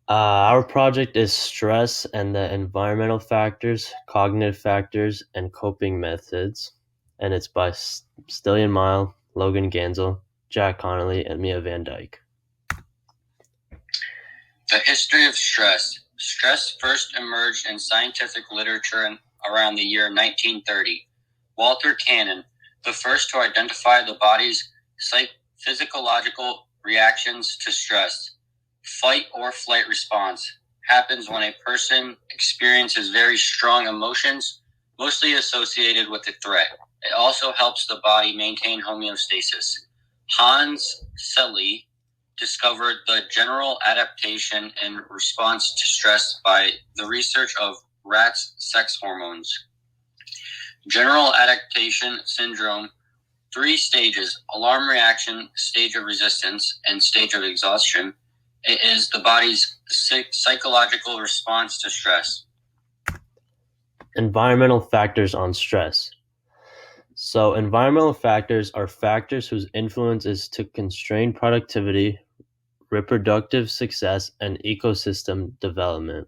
Our project is stress and the environmental factors, cognitive factors, and coping methods. And it's by Stillian Mile, Logan Gansel, Jack Connolly, and Mia Van Dyke. The history of stress. Stress first emerged in scientific literature around the year 1930. Walter Cannon, the first to identify the body's physiological reactions to stress. Fight or flight response happens when a person experiences very strong emotions, mostly associated with a threat. It also helps the body maintain homeostasis. Hans Selye discovered the general adaptation in response to stress by the research of rats' sex hormones. General adaptation syndrome, 3 stages: alarm reaction, stage of resistance, and stage of exhaustion. It is the body's psychological response to stress. Environmental factors on stress. So, environmental factors are factors whose influence is to constrain productivity, reproductive success, and ecosystem development.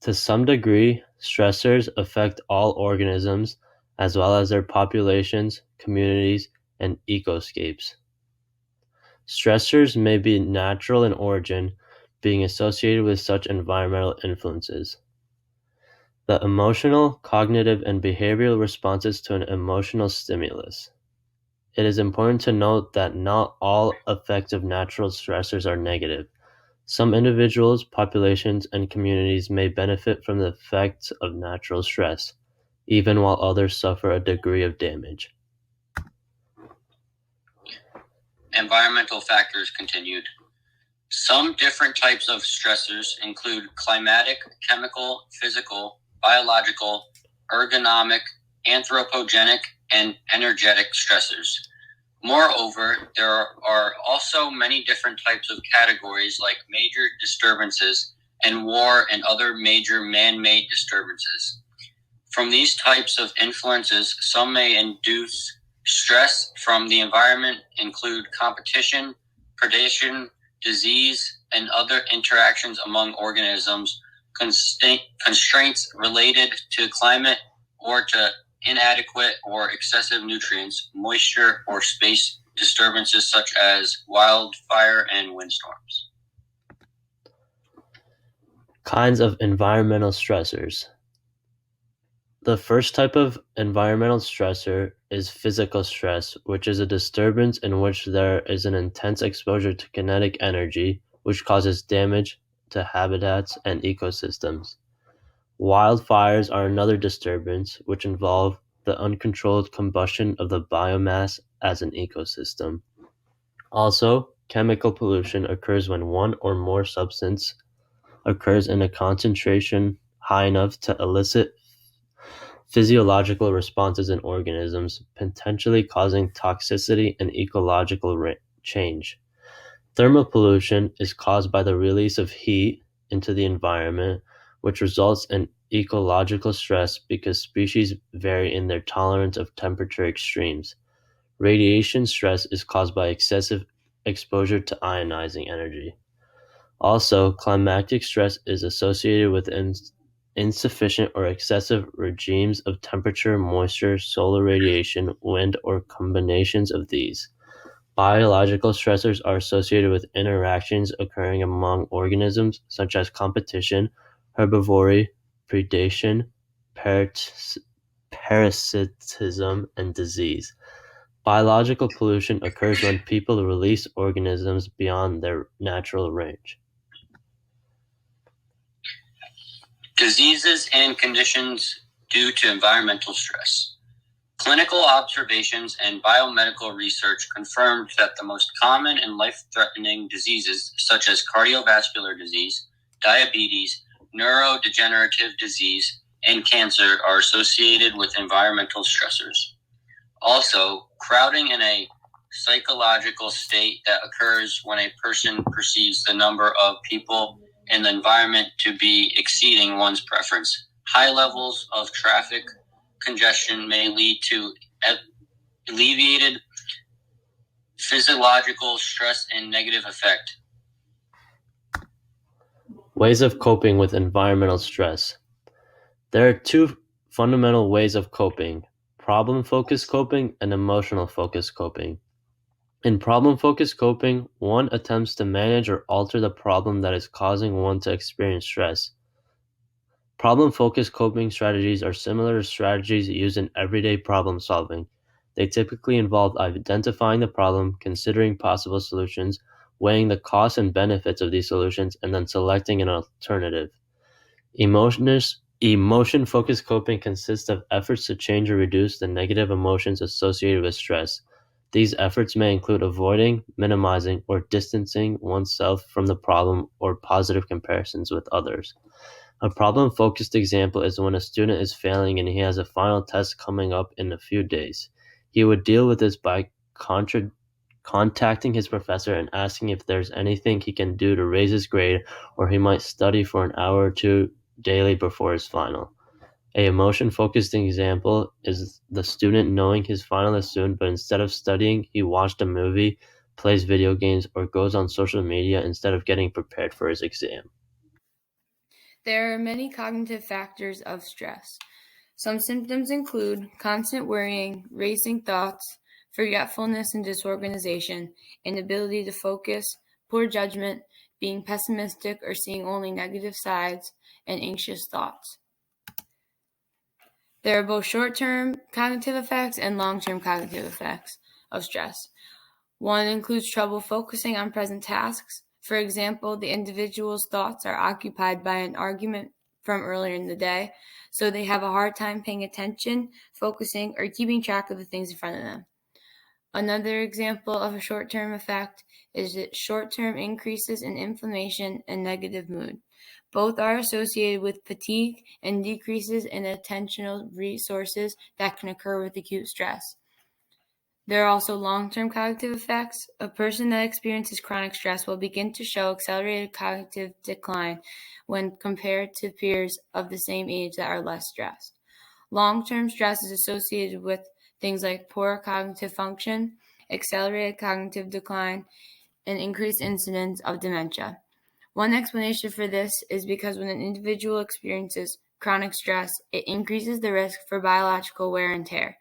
To some degree, stressors affect all organisms as well as their populations, communities, and ecoscapes. Stressors may be natural in origin, being associated with such environmental influences. The emotional, cognitive, and behavioral responses to an emotional stimulus. It is important to note that not all effects of natural stressors are negative. Some individuals, populations, and communities may benefit from the effects of natural stress, even while others suffer a degree of damage. Environmental factors continued. Some different types of stressors include climatic, chemical, physical, biological, ergonomic, anthropogenic, and energetic stressors. Moreover, there are also many different types of categories like major disturbances and war and other major man-made disturbances. From these types of influences, some may induce stress from the environment include competition, predation, disease, and other interactions among organisms, constraints related to climate or to inadequate or excessive nutrients, moisture, or space disturbances such as wildfire and windstorms. Kinds of environmental stressors. The first type of environmental stressor is physical stress, which is a disturbance in which there is an intense exposure to kinetic energy, which causes damage to habitats and ecosystems. Wildfires are another disturbance, which involve the uncontrolled combustion of the biomass as an ecosystem. Also, chemical pollution occurs when one or more substance occurs in a concentration high enough to elicit physiological responses in organisms, potentially causing toxicity and ecological change. Thermal pollution is caused by the release of heat into the environment, which results in ecological stress because species vary in their tolerance of temperature extremes. Radiation stress is caused by excessive exposure to ionizing energy. Also, climatic stress is associated with insufficient or excessive regimes of temperature, moisture, solar radiation, wind, or combinations of these. Biological stressors are associated with interactions occurring among organisms such as competition, herbivory, predation, parasitism, and disease. Biological pollution occurs when people release organisms beyond their natural range. Diseases and conditions due to environmental stress. Clinical observations and biomedical research confirmed that the most common and life-threatening diseases such as cardiovascular disease, diabetes, neurodegenerative disease, and cancer are associated with environmental stressors. Also, crowding in a psychological state that occurs when a person perceives the number of people in the environment to be exceeding one's preference. High levels of traffic congestion may lead to alleviated physiological stress and negative effect. Ways of coping with environmental stress. There are two fundamental ways of coping: problem-focused coping and emotional-focused coping. In problem-focused coping, one attempts to manage or alter the problem that is causing one to experience stress. Problem-focused coping strategies are similar to strategies used in everyday problem solving. They typically involve identifying the problem, considering possible solutions, weighing the costs and benefits of these solutions, and then selecting an alternative. Emotion-focused coping consists of efforts to change or reduce the negative emotions associated with stress. These efforts may include avoiding, minimizing, or distancing oneself from the problem or positive comparisons with others. A problem-focused example is when a student is failing and he has a final test coming up in a few days. He would deal with this by contacting his professor and asking if there's anything he can do to raise his grade, or he might study for an hour or two daily before his final. A emotion-focused example is the student knowing his final is soon, but instead of studying, he watched a movie, plays video games, or goes on social media instead of getting prepared for his exam. There are many cognitive factors of stress. Some symptoms include constant worrying, racing thoughts, forgetfulness and disorganization, inability to focus, poor judgment, being pessimistic or seeing only negative sides, and anxious thoughts. There are both short-term cognitive effects and long-term cognitive effects of stress. One includes trouble focusing on present tasks. For example, the individual's thoughts are occupied by an argument from earlier in the day, so they have a hard time paying attention, focusing, or keeping track of the things in front of them. Another example of a short-term effect is that short-term increases in inflammation and negative mood. Both are associated with fatigue and decreases in attentional resources that can occur with acute stress. There are also long-term cognitive effects. A person that experiences chronic stress will begin to show accelerated cognitive decline when compared to peers of the same age that are less stressed. Long-term stress is associated with things like poor cognitive function, accelerated cognitive decline, and increased incidence of dementia. One explanation for this is because when an individual experiences chronic stress, it increases the risk for biological wear and tear.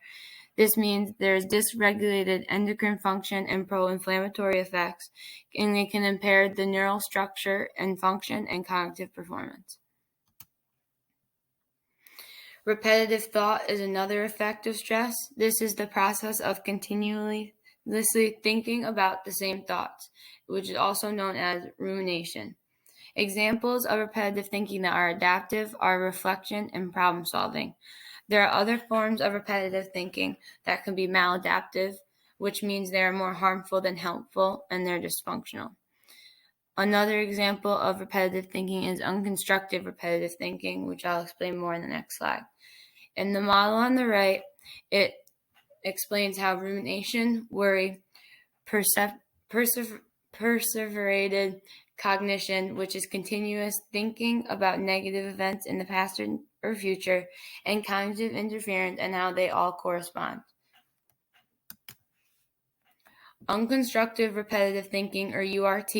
This means there is dysregulated endocrine function and pro-inflammatory effects, and it can impair the neural structure and function and cognitive performance. Repetitive thought is another effect of stress. This is the process of continuously thinking about the same thoughts, which is also known as rumination. Examples of repetitive thinking that are adaptive are reflection and problem solving. There are other forms of repetitive thinking that can be maladaptive, which means they are more harmful than helpful and they're dysfunctional. Another example of repetitive thinking is unconstructive repetitive thinking, which I'll explain more in the next slide. In the model on the right, it explains how rumination, worry, perseverated cognition, which is continuous thinking about negative events in the past or future, and cognitive interference, and how they all correspond. Unconstructive repetitive thinking, or URT,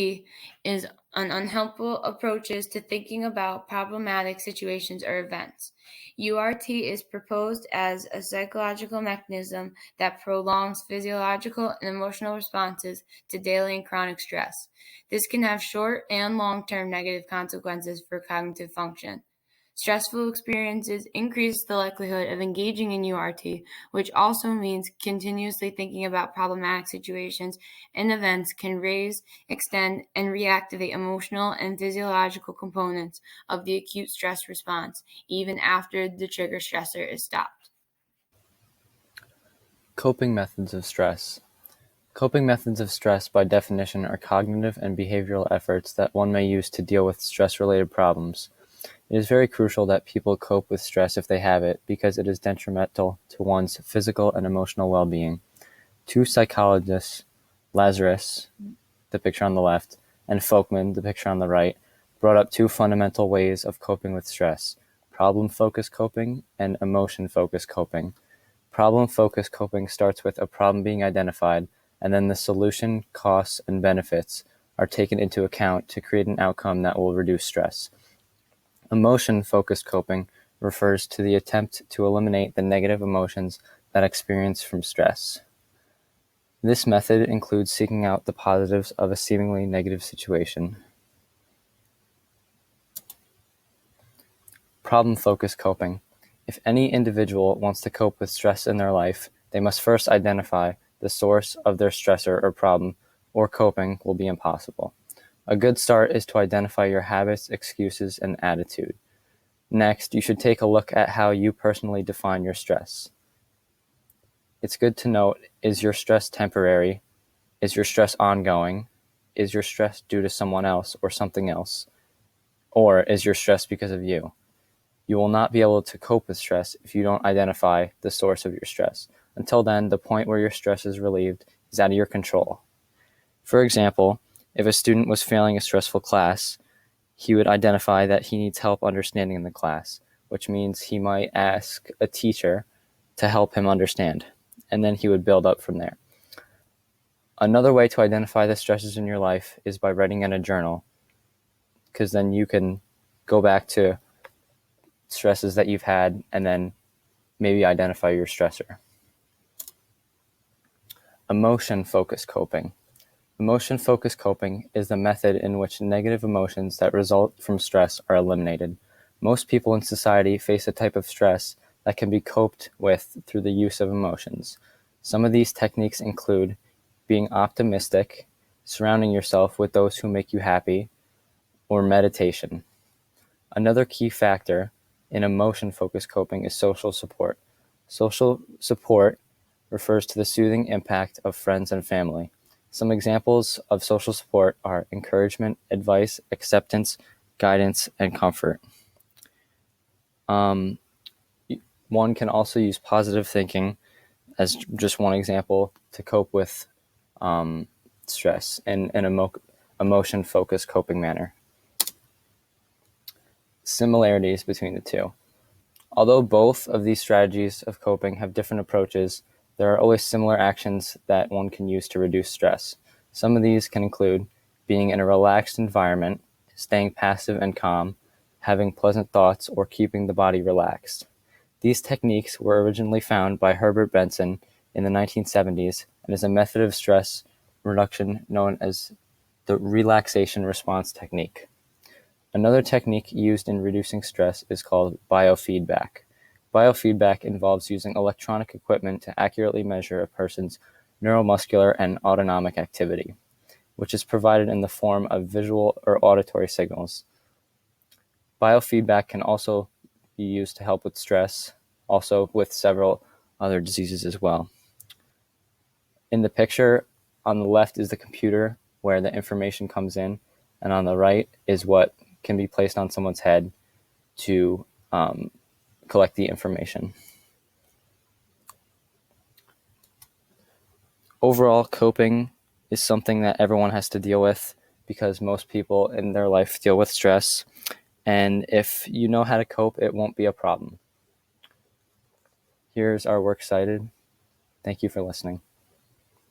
is an unhelpful approaches to thinking about problematic situations or events. URT is proposed as a psychological mechanism that prolongs physiological and emotional responses to daily and chronic stress. This can have short and long-term negative consequences for cognitive function. Stressful experiences increase the likelihood of engaging in URT, which also means continuously thinking about problematic situations and events can raise, extend, and reactivate emotional and physiological components of the acute stress response, even after the trigger stressor is stopped. Coping methods of stress. Coping methods of stress, by definition, are cognitive and behavioral efforts that one may use to deal with stress-related problems. It is very crucial that people cope with stress if they have it, because it is detrimental to one's physical and emotional well-being. Two psychologists, Lazarus, the picture on the left, and Folkman, the picture on the right, brought up two fundamental ways of coping with stress: problem-focused coping and emotion-focused coping. Problem-focused coping starts with a problem being identified, and then the solution, costs, and benefits are taken into account to create an outcome that will reduce stress. Emotion-focused coping refers to the attempt to eliminate the negative emotions that experience from stress. This method includes seeking out the positives of a seemingly negative situation. Problem-focused coping. If any individual wants to cope with stress in their life, they must first identify the source of their stressor or problem, or coping will be impossible. A good start is to identify your habits, excuses, and attitude. Next, you should take a look at how you personally define your stress. It's good to note, is your stress temporary? Is your stress ongoing? Is your stress due to someone else or something else? Or is your stress because of you? You will not be able to cope with stress if you don't identify the source of your stress. Until then, the point where your stress is relieved is out of your control. For example, if a student was failing a stressful class, he would identify that he needs help understanding the class, which means he might ask a teacher to help him understand, and then he would build up from there. Another way to identify the stresses in your life is by writing in a journal, because then you can go back to stresses that you've had and then maybe identify your stressor. Emotion-focused coping. Emotion-focused coping is the method in which negative emotions that result from stress are eliminated. Most people in society face a type of stress that can be coped with through the use of emotions. Some of these techniques include being optimistic, surrounding yourself with those who make you happy, or meditation. Another key factor in emotion-focused coping is social support. Social support refers to the soothing impact of friends and family. Some examples of social support are encouragement, advice, acceptance, guidance, and comfort. One can also use positive thinking as just one example to cope with stress in an emotion-focused coping manner. Similarities between the two. Although both of these strategies of coping have different approaches, there are always similar actions that one can use to reduce stress. Some of these can include being in a relaxed environment, staying passive and calm, having pleasant thoughts, or keeping the body relaxed. These techniques were originally found by Herbert Benson in the 1970s and is a method of stress reduction known as the relaxation response technique. Another technique used in reducing stress is called biofeedback. Biofeedback involves using electronic equipment to accurately measure a person's neuromuscular and autonomic activity, which is provided in the form of visual or auditory signals. Biofeedback can also be used to help with stress, also with several other diseases as well. In the picture, on the left is the computer where the information comes in, and on the right is what can be placed on someone's head to collect the information. Overall, coping is something that everyone has to deal with because most people in their life deal with stress. And if you know how to cope, it won't be a problem. Here's our works cited. Thank you for listening.